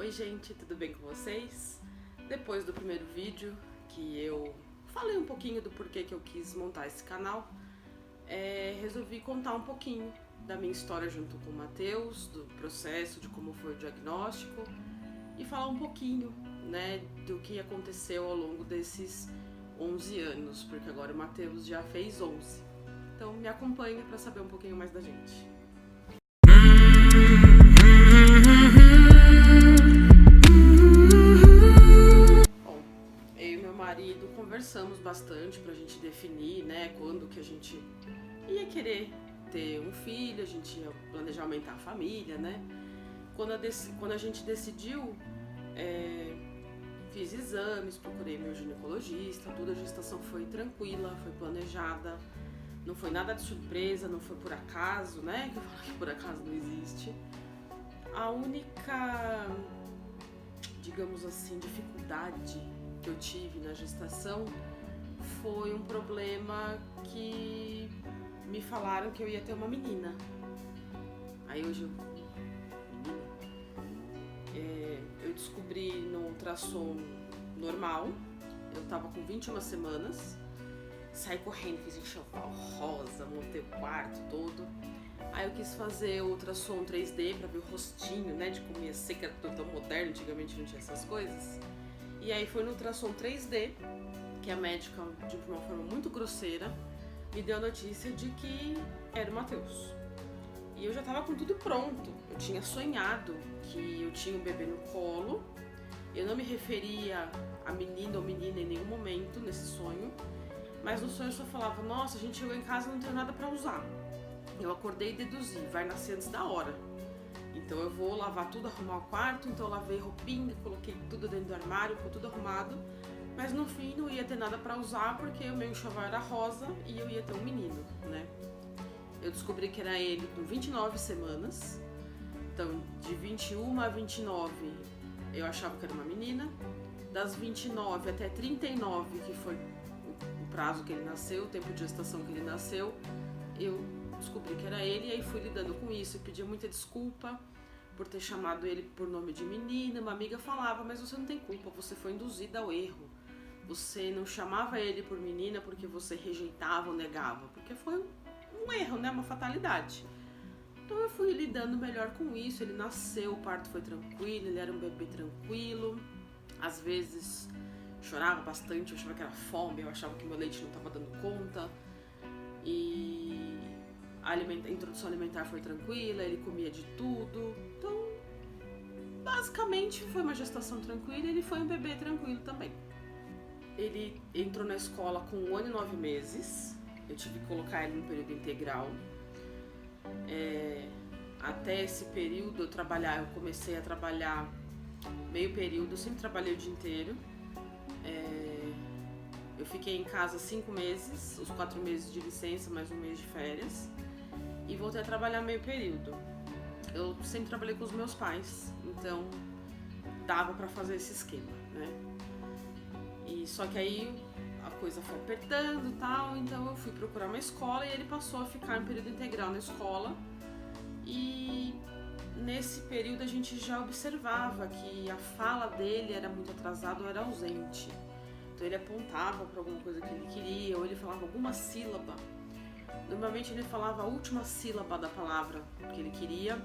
Oi gente, tudo bem com vocês? Depois do primeiro vídeo que eu falei um pouquinho do porquê que eu quis montar esse canal, resolvi contar um pouquinho da minha história junto com o Matheus, do processo, de como foi o diagnóstico e falar um pouquinho, né, do que aconteceu ao longo desses 11 anos, porque agora o Matheus já fez 11. Então me acompanha para saber um pouquinho mais da gente. Conversamos bastante pra gente definir, né, quando que a gente ia querer ter um filho, a gente ia planejar aumentar a família, né. Quando a gente decidiu, fiz exames, procurei meu ginecologista, toda a gestação foi tranquila, foi planejada, não foi nada de surpresa, não foi por acaso, né, que eu falo que por acaso não existe. A única, digamos assim, dificuldade que eu tive na gestação foi um problema que me falaram que eu ia ter uma menina. Aí hoje eu descobri no ultrassom normal, eu tava com 21 semanas, saí correndo, fiz enxoval rosa, montei o quarto todo. Aí eu quis fazer o ultrassom 3D pra ver o rostinho, né, de como ia ser, que era tudo tão moderno, antigamente não tinha essas coisas. E aí foi no ultrassom 3D, que a médica, de uma forma muito grosseira, me deu a notícia de que era o Matheus. E eu já tava com tudo pronto, eu tinha sonhado que eu tinha um bebê no colo, eu não me referia a menino ou menina em nenhum momento nesse sonho, mas no sonho eu só falava, nossa, a gente chegou em casa e não tem nada pra usar. Eu acordei e deduzi, vai nascer antes da hora. Então eu vou lavar tudo, arrumar o quarto, então eu lavei roupinha, coloquei tudo dentro do armário, ficou tudo arrumado. Mas no fim não ia ter nada pra usar porque o meu enxoval era rosa e eu ia ter um menino, né? Eu descobri que era ele com 29 semanas. Então de 21 a 29 eu achava que era uma menina. Das 29 até 39, que foi o prazo que ele nasceu, o tempo de gestação que ele nasceu, eu descobri que era ele, e aí fui lidando com isso e pedi muita desculpa por ter chamado ele por nome de menina. Uma amiga falava, mas você não tem culpa, você foi induzida ao erro. Você não chamava ele por menina porque você rejeitava ou negava, porque foi um erro, né? Uma fatalidade. Então eu fui lidando melhor com isso, ele nasceu, o parto foi tranquilo, ele era um bebê tranquilo. Às vezes chorava bastante, eu achava que era fome, eu achava que meu leite não estava dando conta. E a introdução alimentar foi tranquila, ele comia de tudo. Então, basicamente foi uma gestação tranquila e ele foi um bebê tranquilo também. Ele entrou na escola com 1 ano e 9 meses. Eu tive que colocar ele no período integral. Até esse período eu comecei a trabalhar meio período, eu sempre trabalhei o dia inteiro. Eu fiquei em casa 5 meses, os 4 meses de licença, mais um mês de férias. E voltei a trabalhar meio período. Eu sempre trabalhei com os meus pais, então dava pra fazer esse esquema, né? E só que aí a coisa foi apertando e tal, então eu fui procurar uma escola e ele passou a ficar em período integral na escola. E nesse período a gente já observava que a fala dele era muito atrasada ou era ausente. Então ele apontava para alguma coisa que ele queria, ou ele falava alguma sílaba. Normalmente ele falava a última sílaba da palavra que ele queria,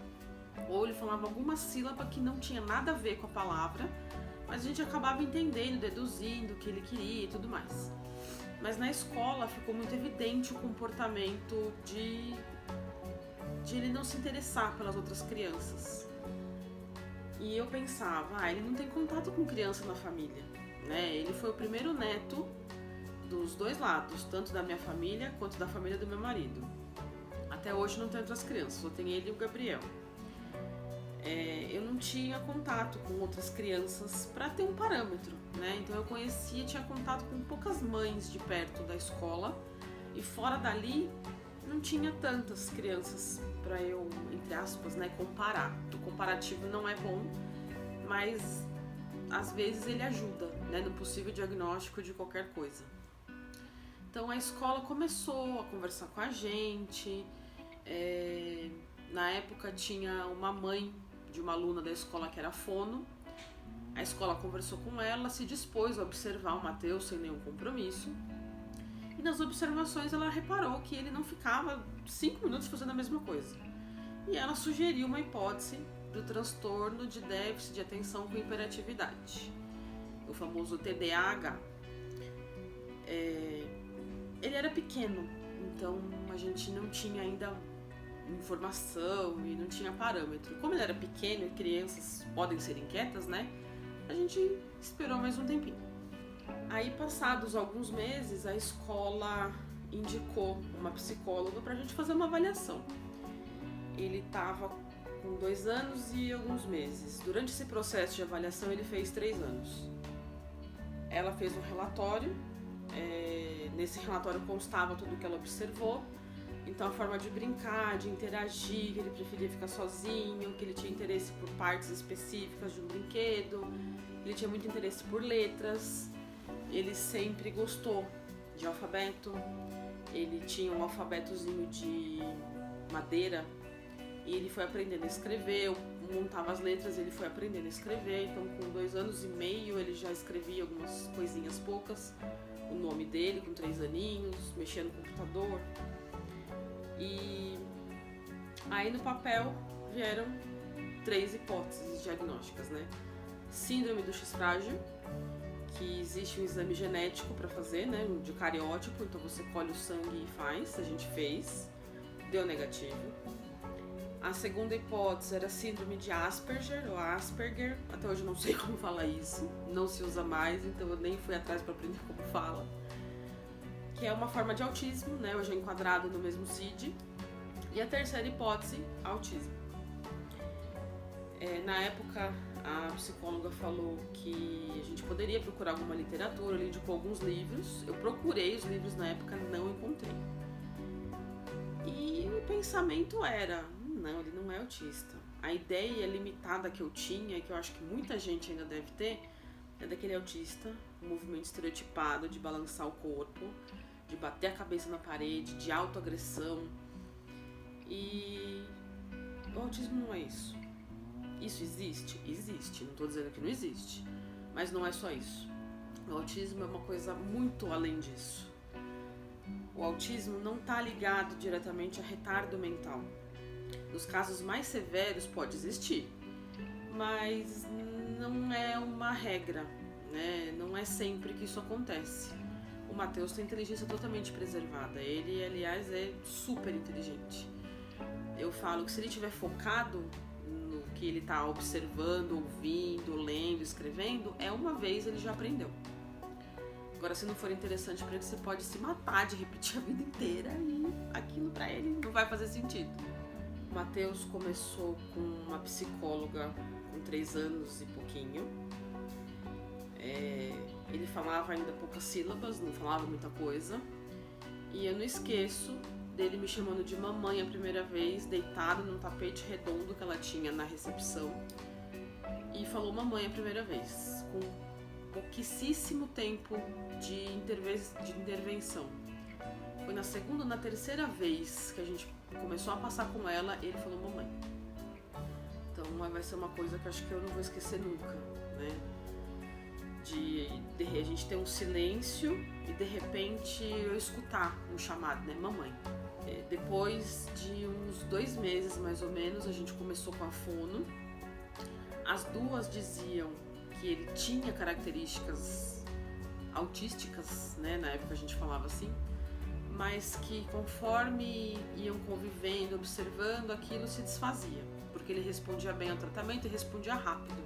ou ele falava alguma sílaba que não tinha nada a ver com a palavra, mas a gente acabava entendendo, deduzindo o que ele queria e tudo mais. Mas na escola ficou muito evidente o comportamento de ele não se interessar pelas outras crianças. E eu pensava, ele não tem contato com criança na família, né? Ele foi o primeiro neto dos dois lados, tanto da minha família quanto da família do meu marido. Até hoje não tem outras crianças, só tem ele e o Gabriel. Eu não tinha contato com outras crianças para ter um parâmetro, né? Então eu tinha contato com poucas mães de perto da escola e fora dali não tinha tantas crianças para eu, entre aspas, né, comparar. O comparativo não é bom, mas às vezes ele ajuda, né, no possível diagnóstico de qualquer coisa. Então a escola começou a conversar com a gente. Na época tinha uma mãe de uma aluna da escola que era fono, A escola conversou com ela, se dispôs a observar o Matheus sem nenhum compromisso. E nas observações ela reparou que ele não ficava 5 minutos fazendo a mesma coisa. E ela sugeriu uma hipótese do transtorno de déficit de atenção com hiperatividade, o famoso TDAH. Ele era pequeno, então a gente não tinha ainda informação e não tinha parâmetro. Como ele era pequeno e crianças podem ser inquietas, né? A gente esperou mais um tempinho. Aí, passados alguns meses, a escola indicou uma psicóloga pra gente fazer uma avaliação. Ele estava com 2 anos e alguns meses. Durante esse processo de avaliação, ele fez 3 anos. Ela fez um relatório. Nesse relatório constava tudo o que ela observou. Então, a forma de brincar, de interagir, que ele preferia ficar sozinho, que ele tinha interesse por partes específicas de um brinquedo, ele tinha muito interesse por letras, ele sempre gostou de alfabeto, ele tinha um alfabetozinho de madeira e ele foi aprendendo a escrever, eu montava as letras e ele foi aprendendo a escrever, então com 2 anos e meio ele já escrevia algumas coisinhas poucas, o nome dele com 3 aninhos, mexia no computador. E aí no papel vieram 3 hipóteses diagnósticas, né? Síndrome do X frágil, que existe um exame genético para fazer, né? De cariótipo, então você colhe o sangue e faz, a gente fez, deu negativo. A segunda hipótese era síndrome de Asperger, ou Asperger, até hoje eu não sei como falar isso, não se usa mais, então eu nem fui atrás para aprender como fala. Que é uma forma de autismo, né? Hoje é enquadrado no mesmo CID. E a terceira hipótese, autismo. Na época, a psicóloga falou que a gente poderia procurar alguma literatura, ela indicou alguns livros. Eu procurei os livros na época, não encontrei. E o pensamento era, não, ele não é autista. A ideia limitada que eu tinha, que eu acho que muita gente ainda deve ter, é daquele autista, um movimento estereotipado de balançar o corpo, de bater a cabeça na parede, de autoagressão. E o autismo não é isso. Isso existe? Existe, não estou dizendo que não existe, mas não é só isso. O autismo é uma coisa muito além disso. O autismo não está ligado diretamente a retardo mental. Nos casos mais severos pode existir, mas não é uma regra, né? Não é sempre que isso acontece. O Matheus tem inteligência totalmente preservada. Ele, aliás, é super inteligente. Eu falo que se ele estiver focado no que ele está observando, ouvindo, lendo, escrevendo, uma vez ele já aprendeu. Agora, se não for interessante para ele, você pode se matar de repetir a vida inteira e aquilo para ele não vai fazer sentido. O Matheus começou com uma psicóloga com 3 anos e pouquinho. Ele falava ainda poucas sílabas, não falava muita coisa. E eu não esqueço dele me chamando de mamãe a primeira vez, deitado num tapete redondo que ela tinha na recepção. E falou mamãe a primeira vez, com pouquíssimo tempo de intervenção. Foi na segunda ou na terceira vez que a gente começou a passar com ela, ele falou mamãe. Então vai ser uma coisa que eu acho que eu não vou esquecer nunca, né? De a gente ter um silêncio e de repente eu escutar um chamado, né? Mamãe. Depois de uns 2 meses mais ou menos, a gente começou com a fono. As duas diziam que ele tinha características autísticas, né? Na época a gente falava assim, mas que conforme iam convivendo, observando, aquilo se desfazia, porque ele respondia bem ao tratamento e respondia rápido.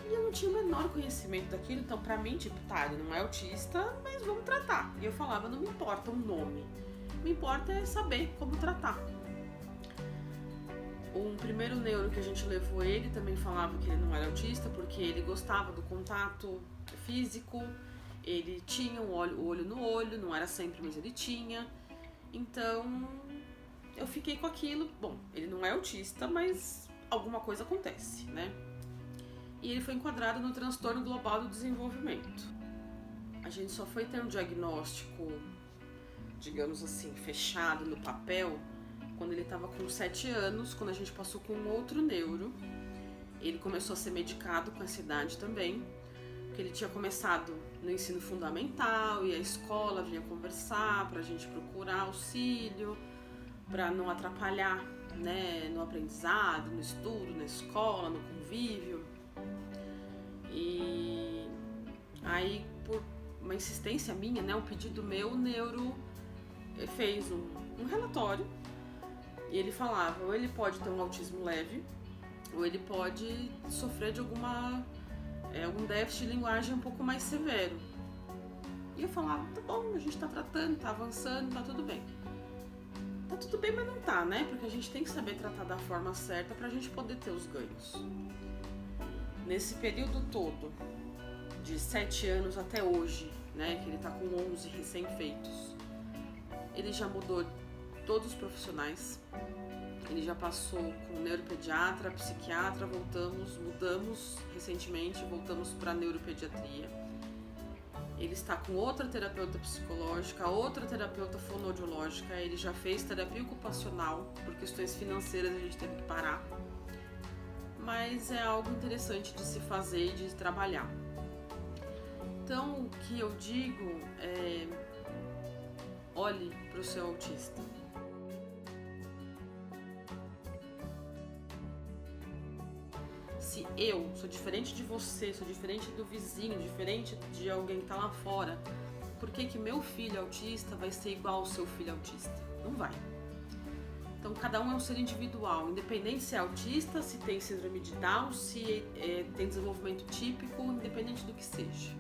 E eu não tinha o menor conhecimento daquilo, então pra mim, tipo, tá, ele não é autista, mas vamos tratar. E eu falava, não me importa o nome, me importa é saber como tratar. Um primeiro neuro que a gente levou ele também falava que ele não era autista, porque ele gostava do contato físico, ele tinha o olho no olho, não era sempre, mas ele tinha. Então, eu fiquei com aquilo, bom, ele não é autista, mas alguma coisa acontece, né? E ele foi enquadrado no transtorno global do desenvolvimento. A gente só foi ter um diagnóstico, digamos assim, fechado no papel, quando ele estava com 7 anos, quando a gente passou com um outro neuro, Ele começou a ser medicado com essa idade também, porque ele tinha começado no ensino fundamental e a escola vinha conversar pra gente procurar auxílio, pra não atrapalhar, né, no aprendizado, no estudo, na escola, no convívio. E aí, por uma insistência minha, né, um pedido meu, o neuro fez um relatório e ele falava, ou ele pode ter um autismo leve, ou ele pode sofrer de algum déficit de linguagem um pouco mais severo. E eu falava, tá bom, a gente tá tratando, tá avançando, tá tudo bem. Tá tudo bem, mas não tá, né? Porque a gente tem que saber tratar da forma certa pra gente poder ter os ganhos. Nesse período todo, de 7 anos até hoje, né, que ele tá com 11 recém-feitos, ele já mudou todos os profissionais. Ele já passou com neuropediatra, psiquiatra, mudamos recentemente, voltamos para neuropediatria. Ele está com outra terapeuta psicológica, outra terapeuta fonoaudiológica, ele já fez terapia ocupacional, por questões financeiras a gente teve que parar. Mas é algo interessante de se fazer e de trabalhar. Então, o que eu digo é: olhe para o seu autista. Se eu sou diferente de você, sou diferente do vizinho, diferente de alguém que tá lá fora, por que meu filho autista vai ser igual ao seu filho autista? Não vai. Então, cada um é um ser individual, independente se é autista, se tem síndrome de Down, se tem desenvolvimento típico, independente do que seja.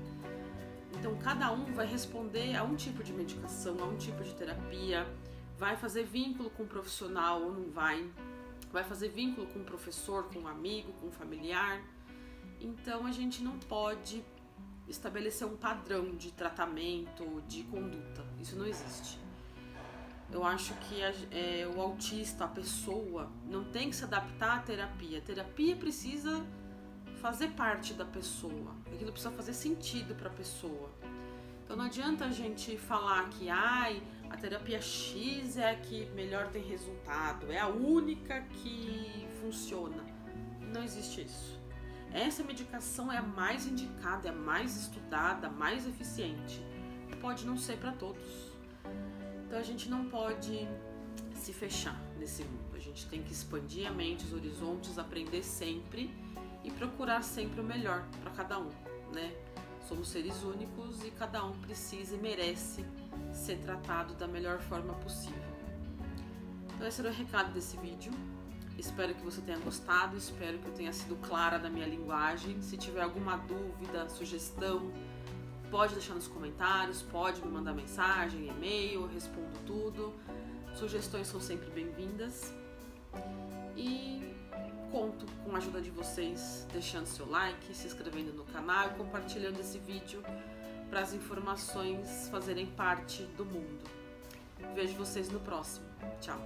Então, cada um vai responder a um tipo de medicação, a um tipo de terapia, vai fazer vínculo com o profissional ou não vai fazer vínculo com o professor, com um amigo, com um familiar. Então, a gente não pode estabelecer um padrão de tratamento, de conduta. Isso não existe. Eu acho que o autista, a pessoa, não tem que se adaptar à terapia. A terapia precisa fazer parte da pessoa. Aquilo precisa fazer sentido para a pessoa. Então não adianta a gente falar que a terapia X é a que melhor tem resultado, é a única que funciona. Não existe isso. Essa medicação é a mais indicada, é a mais estudada, a mais eficiente. Pode não ser para todos. Então a gente não pode se fechar nesse mundo. A gente tem que expandir a mente, os horizontes, aprender sempre e procurar sempre o melhor para cada um, né? Somos seres únicos e cada um precisa e merece ser tratado da melhor forma possível. Então esse era o recado desse vídeo. Espero que você tenha gostado, espero que eu tenha sido clara na minha linguagem. Se tiver alguma dúvida, sugestão, pode deixar nos comentários, pode me mandar mensagem, e-mail, eu respondo tudo. Sugestões são sempre bem-vindas. E conto com a ajuda de vocês, deixando seu like, se inscrevendo no canal e compartilhando esse vídeo para as informações fazerem parte do mundo. Vejo vocês no próximo. Tchau!